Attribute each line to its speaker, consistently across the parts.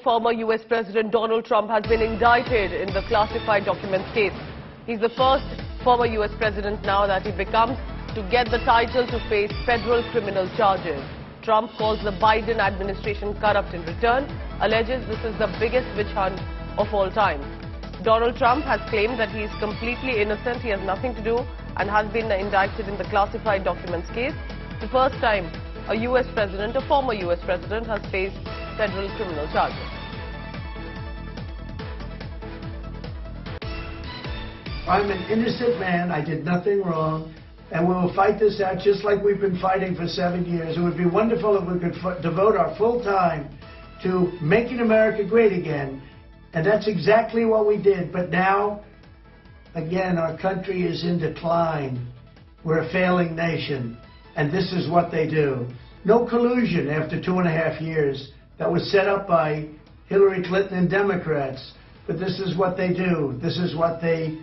Speaker 1: former US President Donald Trump has been indicted in the classified documents case. He's the first former US president now that he becomes to get the title to face federal criminal charges. Trump calls the Biden administration corrupt in return, alleges this is the biggest witch hunt of all time. Donald Trump has claimed that he is completely innocent, he has nothing to do, and has been indicted in the classified documents case. The first time a US president, a former US president, has faced federal criminal charges.
Speaker 2: I'm an innocent man, I did nothing wrong, and we will fight this out just like we've been fighting for 7 years. It would be wonderful if we could devote our full time to making America great again, and that's exactly what we did. But now, again, our country is in decline. We're a failing nation, and this is what they do. No collusion after 2.5 years that was set up by Hillary Clinton and Democrats, but this is what they do. This is what they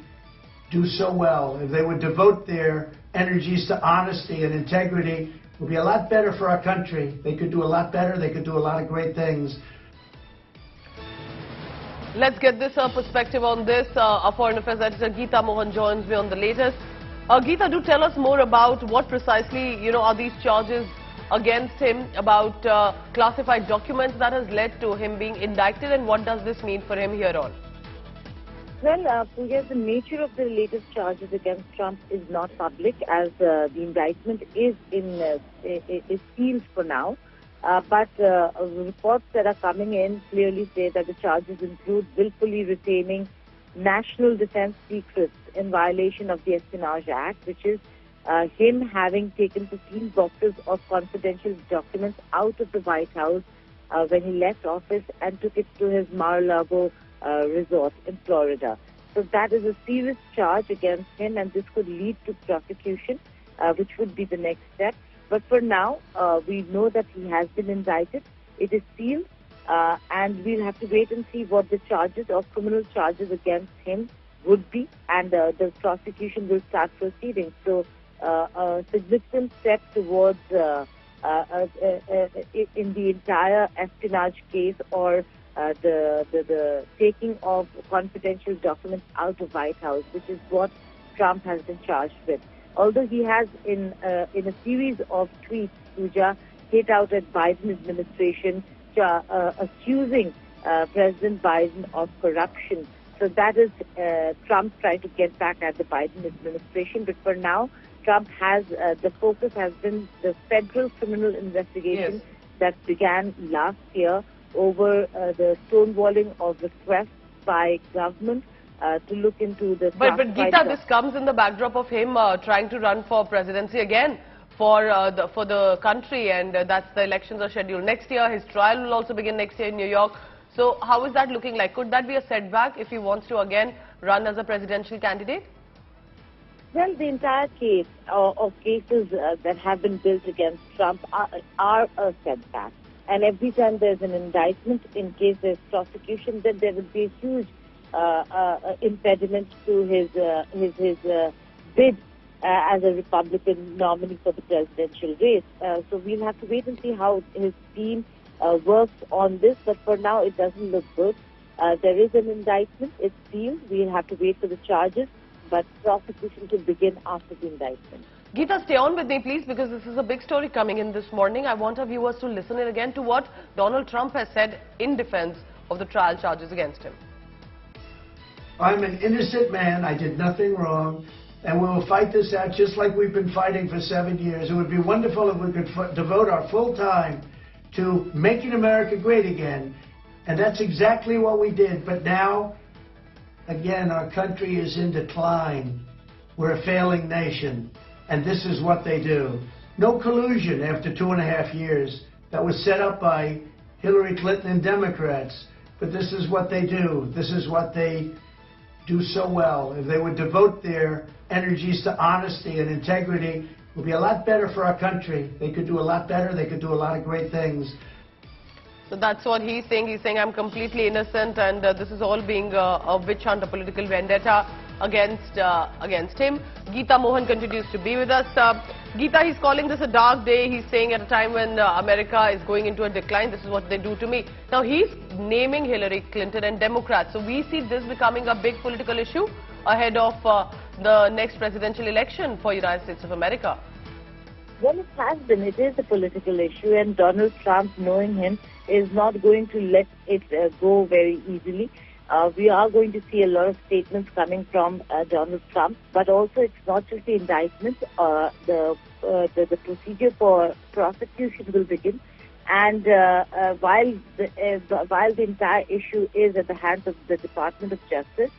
Speaker 2: do so well. If they would devote their energies to honesty and integrity, it would be a lot better for our country. They could do a lot better. They could do a lot of great things.
Speaker 1: Let's get this perspective on this. Our Foreign Affairs editor Geeta Mohan joins me on the latest. Geeta, do tell us more about what precisely, are these charges against him, about classified documents that has led to him being indicted, and what does this mean for him here on?
Speaker 3: Well, Pooja, the nature of the latest charges against Trump is not public, as the indictment is sealed for now. But reports that are coming in clearly say that the charges include willfully retaining national defense secrets in violation of the Espionage Act, which is him having taken 15 boxes of confidential documents out of the White House when he left office and took it to his Mar-a-Lago resort in Florida. So that is a serious charge against him, and this could lead to prosecution, which would be the next step. But for now, we know that he has been indicted. It is sealed, and we'll have to wait and see what the charges or criminal charges against him would be, and the prosecution will start proceeding. So a significant step towards in the entire espionage case, or the taking of confidential documents out of White House, which is what Trump has been charged with. Although he has, in a series of tweets, Pooja, hit out at Biden administration, accusing President Biden of corruption. So that is Trump trying to get back at the Biden administration. But for now, Trump has, the focus has been the federal criminal investigation that began last year over the stonewalling of requests by government to look into the...
Speaker 1: But Geeta, this comes in the backdrop of him trying to run for presidency again for the country, and that's the elections are scheduled next year. His trial will also begin next year in New York. So how is that looking like? Could that be a setback if he wants to again run as a presidential candidate?
Speaker 3: Well, the entire case of cases that have been built against Trump are a setback. And every time there's an indictment, in case there's prosecution, then there would be a huge impediment to his bid as a Republican nominee for the presidential race. So we'll have to wait and see how his team works on this. But for now, it doesn't look good. There is an indictment. It's sealed. We'll have to wait for the charges, but prosecution to begin after the indictment.
Speaker 1: Geeta, stay on with me, please, because this is a big story coming in this morning. I want our viewers to listen in again to what Donald Trump has said in defense of the trial charges against him.
Speaker 2: I'm an innocent man, I did nothing wrong, and we will fight this out just like we've been fighting for 7 years. It would be wonderful if we could devote our full time to making America great again, and that's exactly what we did. But now, again, our country is in decline. We're a failing nation, and this is what they do. No collusion after 2.5 years that was set up by Hillary Clinton and Democrats, but this is what they do. This is what they do so well. If they would devote their energies to honesty and integrity, it would be a lot better for our country. They could do a lot better. They could do a lot of great things.
Speaker 1: So that's what he's saying. He's saying, I'm completely innocent, and this is all being a witch hunt, a political vendetta against him. Geeta Mohan continues to be with us. Geeta, he's calling this a dark day. He's saying at a time when America is going into a decline, this is what they do to me. Now, he's naming Hillary Clinton and Democrats. So we see this becoming a big political issue ahead of the next presidential election for United States of America.
Speaker 3: Well, it has been. It is a political issue, and Donald Trump, knowing him, is not going to let it go very easily. We are going to see a lot of statements coming from Donald Trump, but also it's not just the indictment. The procedure for prosecution will begin, and while the entire issue is at the hands of the Department of Justice,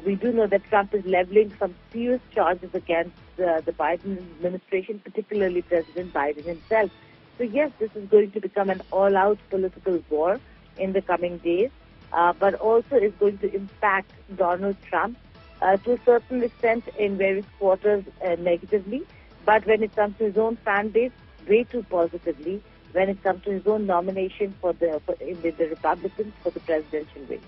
Speaker 3: we do know that Trump is leveling some serious charges against the Biden administration, particularly President Biden himself. So yes, this is going to become an all-out political war in the coming days. But also is going to impact Donald Trump to a certain extent in various quarters negatively. But when it comes to his own fan base, way too positively. When it comes to his own nomination for the Republicans for the presidential race.